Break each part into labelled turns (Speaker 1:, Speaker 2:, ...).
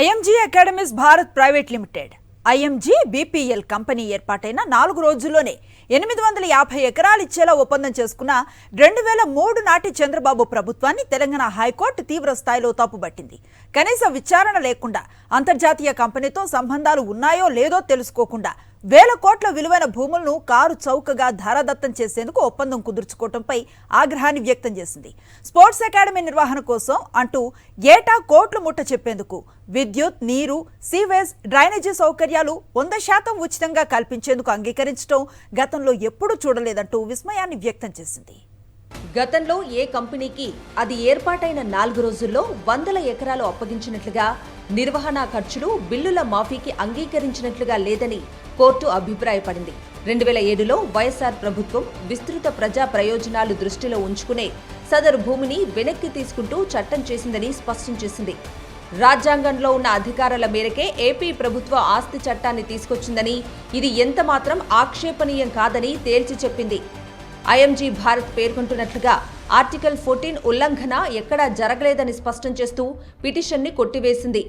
Speaker 1: IMG academies Bharat private limited IMG BPL company ఏర్పాటైన 4 రోజుల్లోనే 850 ఎకరాలు ఇచ్చేలా ఒప్పందం చేసుకున్న 2003 నాటి చంద్రబాబు ప్రభుత్వాన్ని తెలంగాణ హైకోర్టు తీవ్ర స్థాయిలో తప్పుబట్టింది. కనీస విచారణ లేకుండా అంతర్జాతీయ కంపెనీతో సంబంధాలు ఉన్నాయో లేదో తెలుసుకోకుండా వేల కోట్ల విలువైన భూములను కారు చౌకగా ధారాదత్తం చేసేందుకు ఒప్పందం కుదుర్చుకోవడంపై ఆగ్రహాన్ని వ్యక్తం చేసింది. స్పోర్ట్స్ అకాడమీ నిర్వహణ కోసం అంటూ ఏటా కోట్లు ముట్ట చెప్పేందుకు విద్యుత్, నీరు, సీవేజ్, డ్రైనేజీ సౌకర్యాలు 100% ఉచితంగా కల్పించేందుకు అంగీకరించడం గతంలో ఎప్పుడూ చూడలేదంటూ విస్మయాన్ని వ్యక్తం చేసింది.
Speaker 2: గతంలో ఏ కంపెనీకి అది ఏర్పాటైన 4 రోజుల్లో 100 ఎకరాలు అప్పగించినట్లుగా, నిర్వహణ ఖర్చులు, బిల్లుల మాఫీకి అంగీకరించినట్లుగా లేదని కోర్టు అభిప్రాయపడింది. 2007లో వైఎస్ఆర్ ప్రభుత్వం విస్తృత ప్రజా ప్రయోజనాలు దృష్టిలో ఉంచుకునే సదరు భూమిని వెనక్కి తీసుకుంటూ చట్టం చేసిందని స్పష్టం చేసింది. రాజ్యాంగంలో ఉన్న అధికారాల మేరకే ఏపీ ప్రభుత్వ ఆస్తి చట్టాన్ని తీసుకొచ్చిందని, ఇది ఎంతమాత్రం ఆక్షేపణీయం కాదని తేల్చి చెప్పింది. ఐఎంజీ భారత్ పేర్కొంటున్నట్లుగా ఆర్టికల్ 14 ఉల్లంఘన ఎక్కడా జరగలేదని స్పష్టం చేస్తూ పిటిషన్ని కొట్టివేసింది.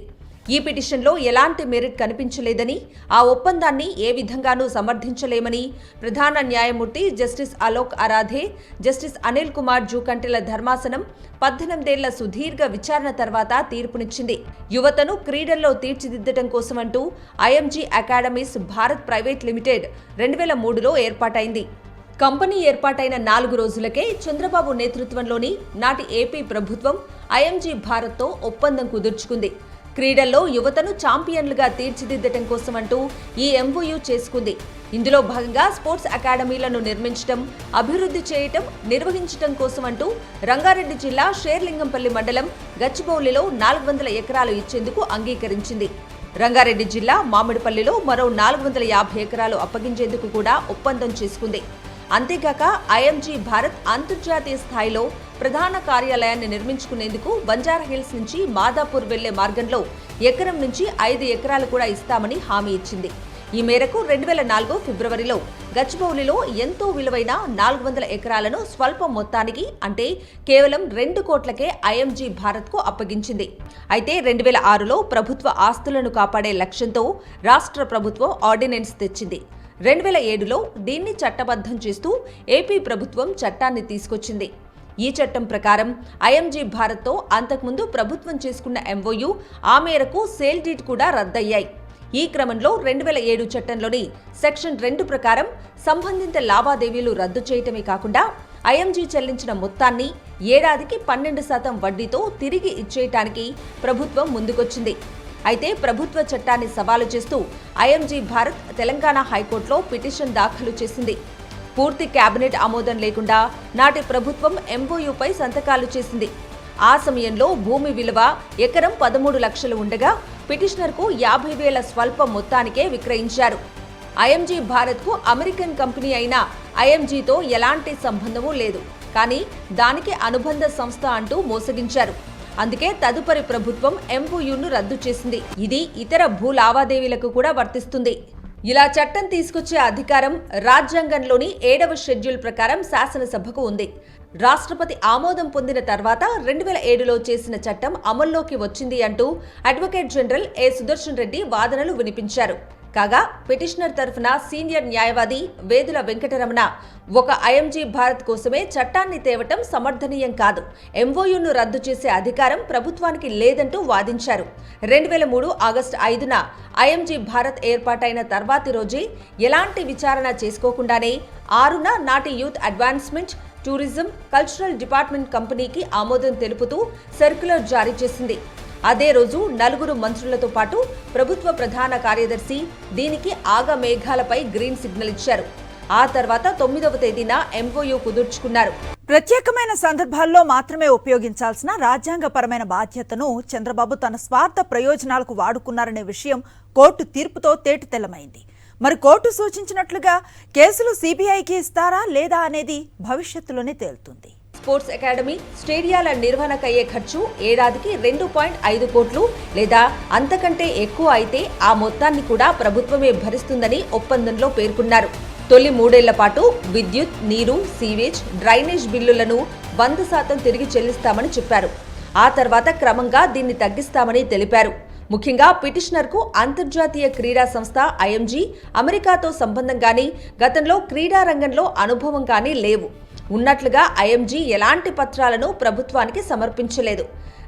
Speaker 2: ఈ పిటిషన్లో ఎలాంటి మెరిట్ కనిపించలేదని, ఆ ఒప్పందాన్ని ఏ విధంగానూ సమర్థించలేమని ప్రధాన న్యాయమూర్తి జస్టిస్ అలోక్ అరాధే, జస్టిస్ అనిల్ కుమార్ జూకంటెల ధర్మాసనం 18 ఏళ్ల సుదీర్ఘ విచారణ తర్వాత తీర్పునిచ్చింది. యువతను క్రీడల్లో తీర్చిదిద్దడం కోసమంటూ IMG academies Bharat private limited 2003లో ఏర్పాటైంది. కంపెనీ ఏర్పాటైన 4 రోజులకే చంద్రబాబు నేతృత్వంలోని నాటి ఏపీ ప్రభుత్వం ఐఎంజీ భారత్తో ఒప్పందం కుదుర్చుకుంది. క్రీడల్లో యువతను ఛాంపియన్లుగా తీర్చిదిద్దటం కోసమంటూ ఈ ఎంఓయూ చేసుకుంది. ఇందులో భాగంగా స్పోర్ట్స్ అకాడమీలను నిర్మించడం, అభివృద్ధి చేయటం, నిర్వహించటం కోసమంటూ రంగారెడ్డి జిల్లా షేర్లింగంపల్లి మండలం గచ్చిబౌలిలో 400 ఎకరాలు ఇచ్చేందుకు అంగీకరించింది. రంగారెడ్డి జిల్లా మామిడిపల్లిలో మరో 450 ఎకరాలు అప్పగించేందుకు కూడా ఒప్పందం చేసుకుంది. అంతేకాక ఐఎంజీ భారత్ అంతర్జాతీయ స్థాయిలో ప్రధాన కార్యాలయాన్ని నిర్మించుకునేందుకు బంజారాహిల్స్ నుంచి మాదాపూర్ వెళ్లే మార్గంలో ఎకరం నుంచి 5 ఎకరాలు కూడా ఇస్తామని హామీ ఇచ్చింది. ఈ మేరకు 2004 ఫిబ్రవరిలో గచ్చిబౌలిలో ఎంతో విలువైన 400 ఎకరాలను స్వల్ప మొత్తానికి, అంటే కేవలం 2 కోట్లకే ఐఎంజీ భారత్కు అప్పగించింది. అయితే 2006లో ప్రభుత్వ ఆస్తులను కాపాడే లక్ష్యంతో రాష్ట్ర ప్రభుత్వం ఆర్డినెన్స్ తెచ్చింది. 2007లో దీన్ని చట్టబద్ధం చేస్తూ ఏపీ ప్రభుత్వం చట్టాన్ని తీసుకొచ్చింది. ఈ చట్టం ప్రకారం ఐఎంజీ భారత్తో అంతకుముందు ప్రభుత్వం చేసుకున్న ఎంఓయూ, ఆ మేరకు సేల్ డీడ్ కూడా రద్దయ్యాయి. ఈ క్రమంలో 2007 చట్టంలోని సెక్షన్ 2 ప్రకారం సంబంధిత లావాదేవీలు రద్దు చేయటమే కాకుండా ఐఎంజీ చెల్లించిన మొత్తాన్ని ఏడాదికి 12% వడ్డీతో తిరిగి ఇచ్చేయటానికి ప్రభుత్వం ముందుకొచ్చింది. అయితే ప్రభుత్వ చట్టాన్ని సవాలు చేస్తూ ఐఎంజీ భారత్ తెలంగాణ హైకోర్టులో పిటిషన్ దాఖలు చేసింది. పూర్తి కేబినెట్ ఆమోదం లేకుండా నాటి ప్రభుత్వం ఎంఓయూపై సంతకాలు చేసింది. ఆ సమయంలో భూమి విలువ ఎకరం 13 లక్షలు ఉండగా పిటిషనర్కు 50,000 స్వల్ప మొత్తానికే విక్రయించారు. ఐఎంజీ భారత్కు అమెరికన్ కంపెనీ అయిన ఐఎంజీతో ఎలాంటి సంబంధమూ లేదు, కానీ దానికి అనుబంధ సంస్థ అంటూ మోసగించారు. అందుకే తదుపరి ప్రభుత్వం ఎంఓయూను రద్దు చేసింది. ఇది ఇతర భూ లావాదేవీలకు కూడా వర్తిస్తుంది. ఇలా చట్టం తీసుకొచ్చే అధికారం రాజ్యాంగంలోని 7వ షెడ్యూల్ ప్రకారం శాసనసభకు ఉంది. రాష్ట్రపతి ఆమోదం పొందిన తర్వాత 2007లో చేసిన చట్టం అమల్లోకి వచ్చింది అంటూ అడ్వకేట్ జనరల్ ఏ సుదర్శన్ రెడ్డి వాదనలు వినిపించారు. కాగా పిటిషనర్ తరఫున సీనియర్ న్యాయవాది వేదుల వెంకటరమణ ఒక ఐఎంజీ భారత్ కోసమే చట్టాన్ని తేవటం సమర్థనీయం కాదు, ఎంఓయూను రద్దు చేసే అధికారం ప్రభుత్వానికి లేదంటూ వాదించారు. 2003 ఆగస్టు 5న ఐఎంజీ భారత్ ఏర్పాటైన తర్వాతి రోజే ఎలాంటి విచారణ చేసుకోకుండానే 6న నాటి youth advancement, tourism, cultural department కంపెనీకి ఆమోదం తెలుపుతూ సర్క్యులర్ జారీ చేసింది. అదే రోజు 4 మంత్రులతో పాటు ప్రభుత్వ ప్రధాన కార్యదర్శి దీనికి ఆగమేఘాలపై గ్రీన్ సిగ్నల్ ఇచ్చారు. ఆ తర్వాత 9వ తేదీన ఎంఓయూ కుదుర్చుకున్నారు.
Speaker 1: ప్రత్యేకమైన సందర్భాల్లో మాత్రమే ఉపయోగించాల్సిన రాజ్యాంగపరమైన బాధ్యతను చంద్రబాబు తన స్వార్థ ప్రయోజనాలకు వాడుకున్నారనే విషయం కోర్టు తీర్పుతో తేటతెల్లమైంది. మరి కోర్టు సూచించినట్లుగా కేసులు సిబిఐకి ఇస్తారా లేదా అనేది భవిష్యత్తులోనే తేలుతుంది.
Speaker 2: స్పోర్ట్స్ అకాడమీ, స్టేడియాల నిర్వహణకయ్యే ఖర్చు ఏడాదికి 2.5 కోట్లు లేదా అంతకంటే ఎక్కువ అయితే ఆ మొత్తాన్ని కూడా ప్రభుత్వమే భరిస్తుందని ఒప్పందంలో పేర్కొన్నారు. తొలి 3 ఏళ్ల పాటు విద్యుత్, నీరు, సీవేజ్, డ్రైనేజ్ బిల్లులను 100% తిరిగి చెల్లిస్తామని చెప్పారు. ఆ తర్వాత క్రమంగా దీన్ని తగ్గిస్తామని తెలిపారు. ముఖ్యంగా పిటిషనర్కు అంతర్జాతీయ క్రీడా సంస్థ ఐఎంజీ, అమెరికాతో సంబంధం కానీ, గతంలో క్రీడా రంగంలో అనుభవం కానీ లేవు. ఉన్నట్లుగా ఐఎంజీ ఎలాంటి పత్రాలను ప్రభుత్వానికి సమర్పించలేదు.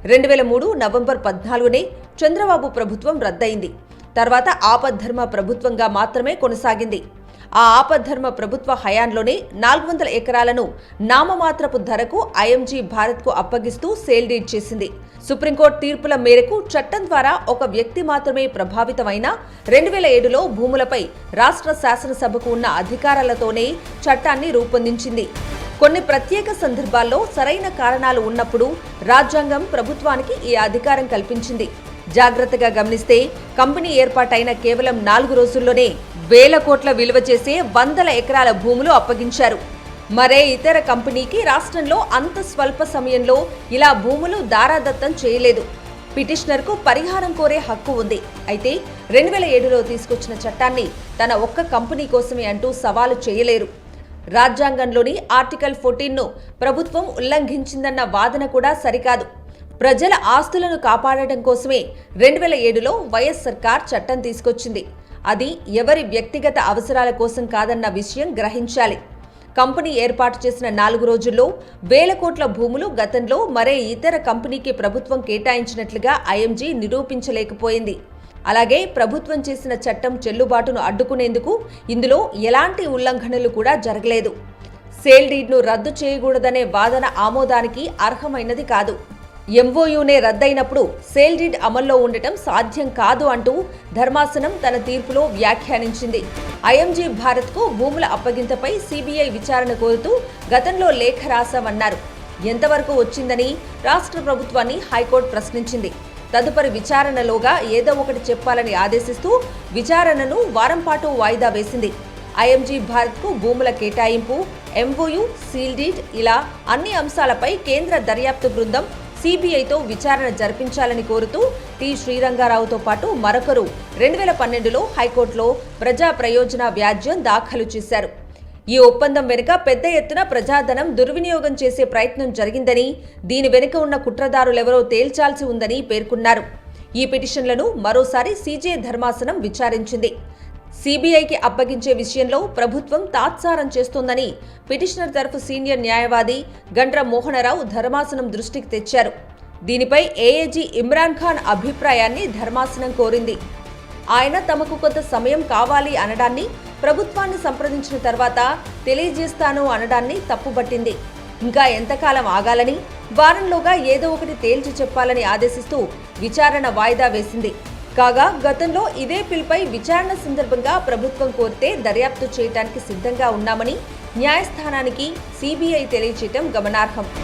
Speaker 2: 2003 నవంబర్ 14నే చంద్రబాబు ప్రభుత్వం రద్దయింది. తర్వాత ఆపద్ధర్మ ప్రభుత్వంగా మాత్రమే కొనసాగింది. ఆ ఆపద్ధర్మ ప్రభుత్వ హయాంలోనే 400 ఎకరాలను నామమాత్రపు ధరకు ఐఎంజీ భారత్కు అప్పగిస్తూ సేల్ డీడ్ చేసింది. సుప్రీంకోర్టు తీర్పుల మేరకు చట్టం ద్వారా ఒక వ్యక్తి మాత్రమే ప్రభావితమైన 2007లో భూములపై రాష్ట్ర శాసనసభకు ఉన్న అధికారాలతోనే చట్టాన్ని రూపొందించింది. కొన్ని ప్రత్యేక సందర్భాల్లో సరైన కారణాలు ఉన్నప్పుడు రాజ్యాంగం ప్రభుత్వానికి ఈ అధికారం కల్పించింది. జాగ్రత్తగా గమనిస్తే కంపెనీ ఏర్పాటైన కేవలం 4 రోజుల్లోనే వేల కోట్ల విలువ చేసే 100 ఎకరాల భూములు అప్పగించారు. మరే ఇతర కంపెనీకి రాష్ట్రంలో అంత స్వల్ప సమయంలో ఇలా భూములు దారాదత్తం చేయలేదు. పిటిషనర్కు పరిహారం కోరే హక్కు ఉంది. అయితే 2007లో తీసుకొచ్చిన చట్టాన్ని తన ఒక్క కంపెనీ కోసమే అంటూ సవాలు చేయలేరు. రాజ్యాంగంలోని ఆర్టికల్ 14ను ప్రభుత్వం ఉల్లంఘించిందన్న వాదన కూడా సరికాదు. ప్రజల ఆస్తులను కాపాడటం కోసమే 2007లో వైఎస్ సర్కార్ చట్టం తీసుకొచ్చింది. అది ఎవరి వ్యక్తిగత అవసరాల కోసం కాదన్న విషయం గ్రహించాలి. కంపెనీ ఏర్పాటు చేసిన 4 రోజుల్లో వేల కోట్ల భూములు గతంలో మరే ఇతర కంపెనీకి ప్రభుత్వం కేటాయించినట్లుగా ఐఎంజీ నిరూపించలేకపోయింది. అలాగే ప్రభుత్వం చేసిన చట్టం చెల్లుబాటును అడ్డుకునేందుకు ఇందులో ఎలాంటి ఉల్లంఘనలు కూడా జరగలేదు. సేల్ డీడ్ను రద్దు చేయకూడదనే వాదన ఆమోదానికి అర్హమైనది కాదు. ఎంఓయూనే రద్దయినప్పుడు సేల్ డీడ్ అమల్లో ఉండటం సాధ్యం కాదు అంటూ ధర్మాసనం తన తీర్పులో వ్యాఖ్యానించింది. ఐఎంజీ భారత్కు భూముల అప్పగింతపై సిబిఐ విచారణ కోరుతూ గతంలో లేఖ రాశామన్నారు. ఎంతవరకు వచ్చిందని రాష్ట్ర ప్రభుత్వాన్ని హైకోర్టు ప్రశ్నించింది. తదుపరి విచారణలోగా ఏదో ఒకటి చెప్పాలని ఆదేశిస్తూ విచారణను వారం పాటు వాయిదా వేసింది. ఐఎంజీ భారత్కు భూముల కేటాయింపు, ఎంఓయూ, సీల్ డీడ్ ఇలా అన్ని అంశాలపై కేంద్ర దర్యాప్తు బృందం సిబిఐతో విచారణ జరిపించాలని కోరుతూ టి శ్రీరంగారావుతో పాటు మరొకరు 2012లో హైకోర్టులో ప్రజా ప్రయోజన వ్యాజ్యం దాఖలు చేశారు. ఈ ఒప్పందం వెనుక పెద్ద ఎత్తున ప్రజాధనం దుర్వినియోగం చేసే ప్రయత్నం జరిగిందని, దీని వెనుక ఉన్న కుట్రదారులెవరో తేల్చాల్సి ఉందని పేర్కొన్నారు. ఈ పిటిషన్లను మరోసారి సీజే ధర్మాసనం విచారించింది. సిబిఐకి అప్పగించే విషయంలో ప్రభుత్వం తాత్సారం చేస్తోందని పిటిషనర్ తరఫు సీనియర్ న్యాయవాది గండ్ర మోహనరావు ధర్మాసనం దృష్టికి తెచ్చారు. దీనిపై ఏఏజీ ఇమ్రాన్ ఖాన్ అభిప్రాయాన్ని ధర్మాసనం కోరింది. ఆయన తమకు కొంత సమయం కావాలి అనడాన్ని, ప్రభుత్వాన్ని సంప్రదించిన తర్వాత తెలియజేస్తాను అనడాన్ని తప్పుబట్టింది. ఇంకా ఎంతకాలం ఆగాలని, వారంలోగా ఏదో ఒకటి తేల్చి చెప్పాలని ఆదేశిస్తూ విచారణ వాయిదా వేసింది. కాగా గతంలో ఇదే పిల్పై విచారణ సందర్భంగా ప్రభుత్వం కోరితే దర్యాప్తు చేయడానికి సిద్ధంగా ఉన్నామని న్యాయస్థానానికి సిబిఐ తెలియచేయటం గమనార్హం.